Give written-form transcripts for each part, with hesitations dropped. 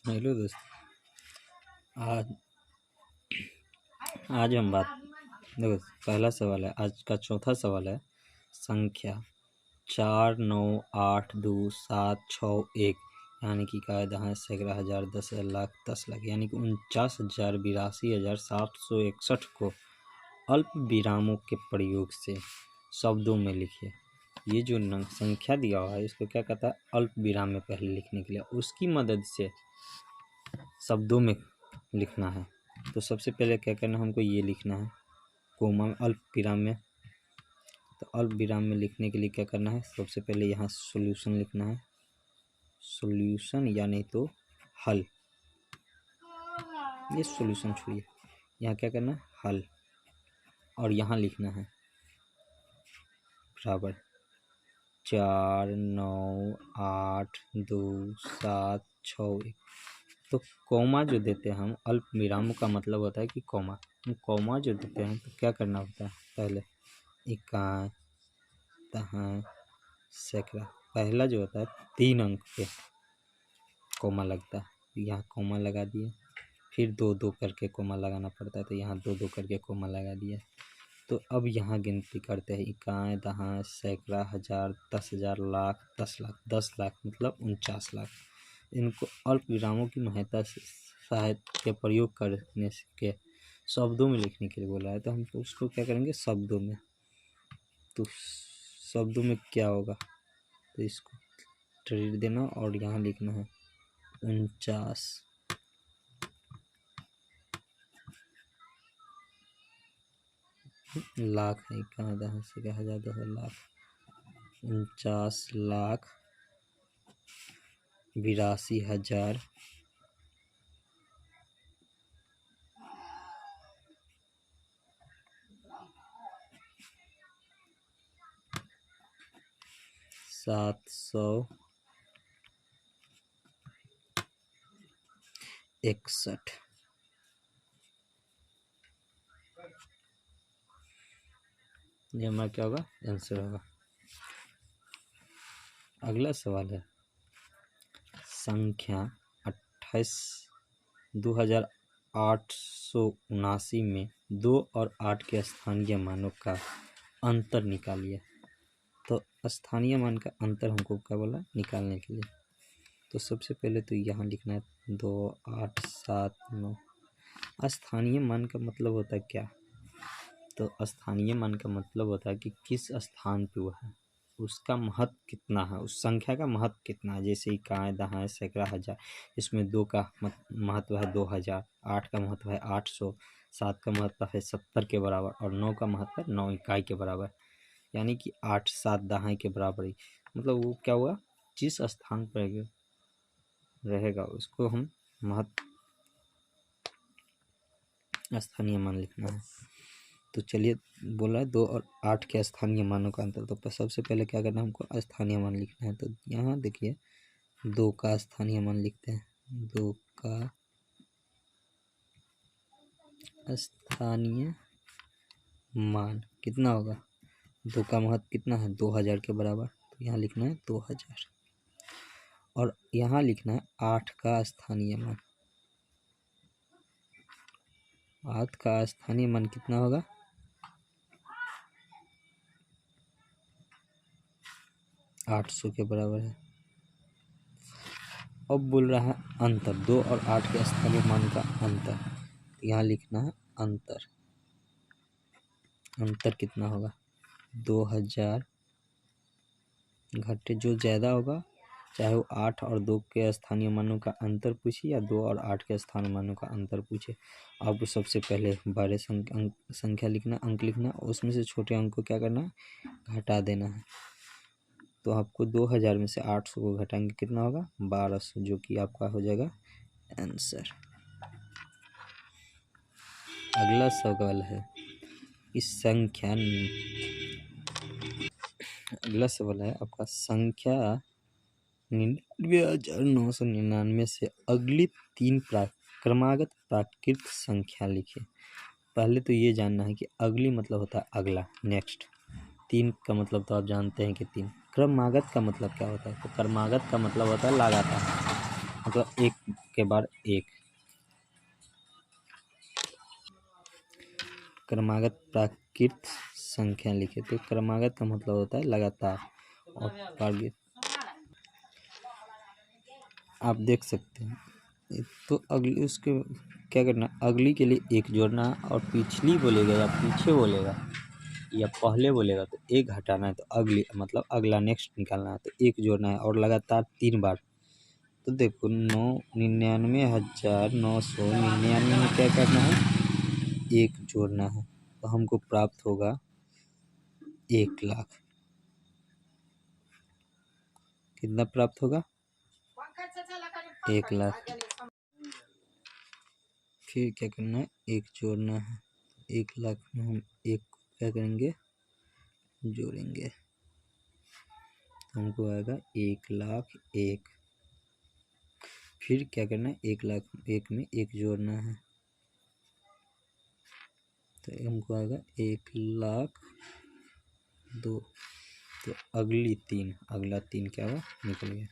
Hello दोस्त। आज आज हम बात देखो, पहला सवाल है, आज का चौथा सवाल है। संख्या 4982761 यानी कि का दहाई सैकड़ा हजार 10,000 लाख 10 लाख यानी कि 49,82,761 को अल्प विरामों के प्रयोग से शब्दों में लिखिए। ये जो संख्या दिया हुआ है इसको क्या कहता है, अल्प विराम में पहले लिखने के लिए उसकी मदद से शब्दों में लिखना है। तो सबसे पहले क्या करना है, हमको ये लिखना है कोमा में, अल्प विराम में। तो अल्प विराम में लिखने के लिए क्या करना है, सबसे पहले यहाँ सॉल्यूशन लिखना है, सॉल्यूशन या नहीं तो हल। ये सॉल्यूशन छोड़िए, यहाँ क्या करना है, हल। और यहाँ लिखना है बराबर 4982761। तो कॉमा जो देते हैं हम, अल्प विरामों का मतलब होता है कि कॉमा, कॉमा जो देते हैं तो क्या करना होता है, पहले इकाई दहाई सैकड़ा, पहला जो होता है 3 अंक पे कॉमा लगता है, यहाँ कॉमा लगा दिए, फिर 2-2 करके कॉमा लगाना पड़ता है, तो यहाँ 2-2 करके कॉमा लगा दिया। तो अब यहाँ गिनती करते हैं, इकाई दहाई सैकड़ा हजार 10,000 लाख 10 लाख 10 लाख मतलब 49 लाख। इनको अल्प विरामों की सहायता के प्रयोग करने के शब्दों में लिखने के लिए बोला है। तो हम उसको क्या करेंगे, शब्दों में। तो शब्दों में क्या होगा, तो इसको ट्रीट देना और यहाँ लिखना है 49 लाख है, कहाँ दहाई से हजार 10 लाख 49,82,000 761। ये हमारा क्या होगा, आंसर होगा। अगला सवाल है, संख्या 28,2879 में 2 और 8 के स्थानीय मानों का अंतर निकालिए। तो स्थानीय मान का अंतर हमको क्या बोला, निकालने के लिए। तो सबसे पहले तो यहाँ लिखना है 2 8 7 9। स्थानीय मान का मतलब होता है क्या, तो स्थानीय मान का मतलब होता है कि किस स्थान पे वो है, उसका महत्व कितना है, उस संख्या का महत्व कितना है। जैसे इकाई दहाई सैकड़ा हजार, इसमें 2 का महत्व है 2000, 8 का महत्व है 800, 7 का महत्व है 70 के बराबर और 9 का महत्व है 9 इकाई के बराबर, यानी कि 8 7 दहाई के बराबर ही। मतलब वो क्या हुआ, जिस स्थान पर रहेगा उसको हम महत्व स्थानीय मान लिखना है। तो चलिए, बोला है 2 और 8 के स्थानीय मानों का अंतर। तो सबसे पहले क्या करना है, हमको स्थानीय मान लिखना है। तो यहाँ देखिए 2 का स्थानीय मान लिखते हैं, 2 का स्थानीय मान कितना होगा, 2 का महत्व कितना है 2000 के बराबर, तो यहाँ लिखना है 2000। और यहाँ लिखना है 8 का स्थानीय मान, 8 का स्थानीय मान कितना होगा, 800 के बराबर है। अब बोल रहा है अंतर, 2 और 8 के स्थानीय मान का अंतर, यहाँ लिखना है अंतर, अंतर कितना होगा 2000 घटे जो ज़्यादा होगा, चाहे वो 8 और 2 के स्थानीय मानों का अंतर पूछे या 2 और 8 के स्थानीय मानों का अंतर पूछे। आपको सबसे पहले बड़े संख्या लिखना, अंक लिखना, उसमें से छोटे अंक को क्या करना है, घटा देना है। तो आपको 2000 में से 800 को घटाएंगे कितना होगा 1200, जो कि आपका हो जाएगा आंसर। अगला सवाल है, इस संख्या, अगला सवाल है आपका, संख्या 99,999 से अगली 3 क्रमागत प्राकृत संख्या लिखिए। पहले तो ये जानना है कि अगली मतलब होता है अगला, नेक्स्ट। 3 का मतलब तो आप जानते हैं कि 3। क्रमागत का मतलब क्या होता है, तो क्रमागत का मतलब होता है लगातार। मतलब एक के बाद एक। क्रमागत प्राकृत संख्या लिखे, तो क्रमागत का मतलब होता है लगातार, और प्राकृत आप देख सकते हैं। तो अगली उसके क्या करना, अगली के लिए एक जोड़ना है, और पिछली बोलेगा या पीछे बोलेगा या पहले बोलेगा तो एक हटाना है, तो अगली मतलब अगला नेक्स्ट निकालना है, तो एक जोड़ना है और लगातार 3 बार। तो देखो 99,999 में क्या करना है, एक जोड़ना है, तो हमको प्राप्त होगा 1,00,000। कितना प्राप्त होगा, 1,00,000। फिर क्या करना है, एक जोड़ना है, 1,00,000 में हम एक क्या करेंगे, जोड़ेंगे, हमको आएगा 1,00,001। फिर क्या करना है, 1,00,001 में एक जोड़ना है, तो हमको आएगा 1,00,002। तो अगला 3 क्या हुआ, निकल गया।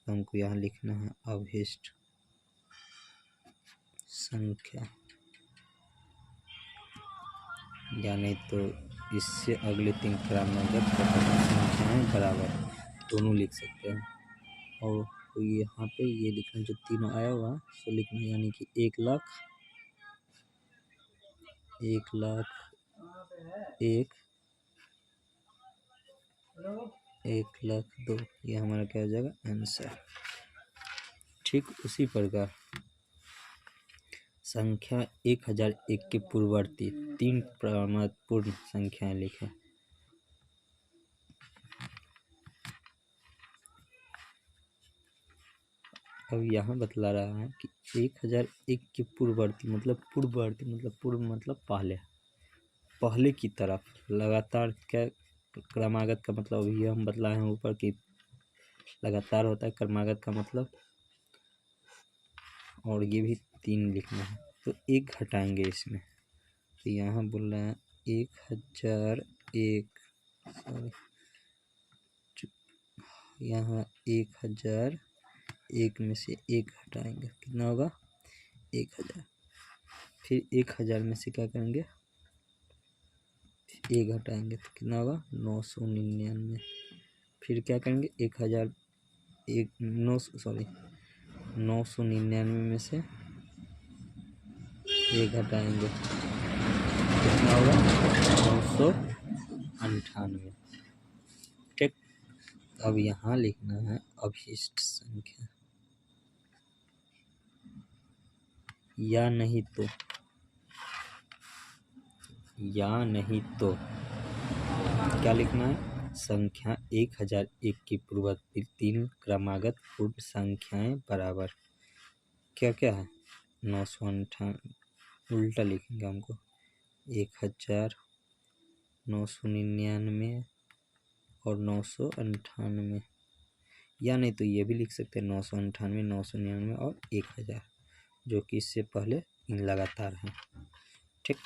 तो हमको यहाँ लिखना है अवशिष्ट संख्या, या नहीं तो इससे अगले 3 क्रमागत संख्याएं बराबर, दोनों लिख सकते हैं। और यहाँ पे ये लिखना, जो तीनों आया हुआ सो लिखना, यानी कि 1,00,000, 1,00,001, 1,00,002, ये हमारा क्या हो जाएगा, आंसर। ठीक उसी प्रकार संख्या 1,001 के पूर्ववर्ती 3 पूर्ण संख्याएं लिखें। अब यहाँ बतला रहा है कि 1,001 के पूर्ववर्ती मतलब पूर्व मतलब पहले की तरफ लगातार, क्या क्रमागत का मतलब अभी हम बतलाए हैं ऊपर की लगातार होता है क्रमागत का मतलब, और ये भी 3 लिखना है, तो एक घटाएंगे इसमें, तो यहाँ बोल रहे हैं 1,001, यहाँ 1,001 में से एक हटाएंगे, कितना होगा, 1,000। फिर 1,000 में से क्या करेंगे, एक हटाएंगे, तो कितना होगा, 999। फिर क्या करेंगे, 999 में से एक हटाएंगे, कितना होगा, 998। ठीक, अब यहाँ लिखना है अवशिष्ट संख्या, या नहीं तो क्या लिखना है, संख्या 1,001 की पूर्ववर्ती 3 क्रमागत पूर्ण संख्याएं बराबर क्या क्या है, 998, उल्टा लिखेंगे हमको, 1,000, 999 और 998, या नहीं तो ये भी लिख सकते हैं 998, 999 और 1,000, जो कि इससे पहले इन लगातार हैं। ठीक,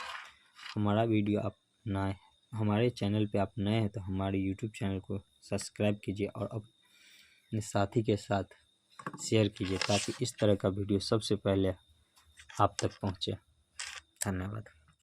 हमारा वीडियो आप नए, हमारे चैनल पे आप नए हैं तो हमारे यूट्यूब चैनल को सब्सक्राइब कीजिए और अपने साथी के साथ शेयर कीजिए, ताकि इस तरह का वीडियो सबसे पहले आप तक पहुँचे। धन्यवाद।